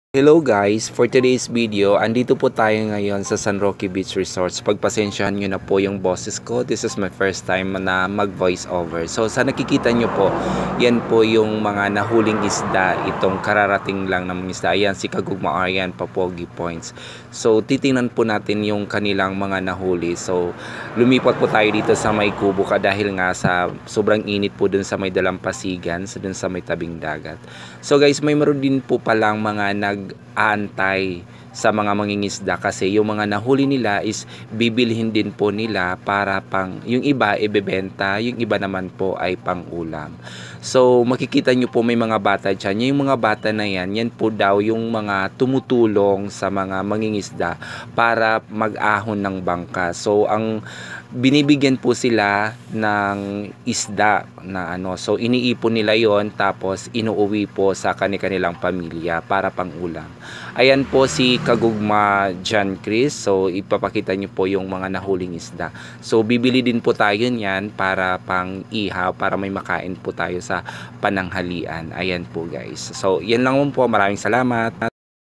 Hello guys, for today's video, andito po tayo ngayon sa San Roque Beach Resorts. Pagpasensyahan nyo na po yung boses ko. This is my first time na mag voice over. So sa nakikita nyo po, yan po yung mga nahuling isda. Itong kararating lang ng isda. Ayan, si Kagugma Aryan, Papogi Points. So titingnan po natin yung kanilang mga nahuli. So lumipat po tayo dito sa may kubo ka dahil nga sa sobrang init po dun sa may dalampasigan, dun sa may tabing dagat. So guys, may meron din po palang mga nag-aantay sa mga mangingisda kasi yung mga nahuli nila is bibilhin din po nila para pang yung iba ibebenta, yung iba naman po ay pang ulam. So makikita nyo po may mga bata dyan. Yung mga bata na yan po daw yung mga tumutulong sa mga mangingisda para mag-ahon ng bangka. So ang binibigyan po sila ng isda na so iniipon nila yon tapos inuuwi po sa kanilang pamilya para pang ulam. Ayan po si Kagugma John Chris. So ipapakita niyo po yung mga nahuling isda. So bibili din po tayo niyan para pang ihaw, para may makain po tayo sa pananghalian. Ayan po guys. So yan lang po, maraming salamat.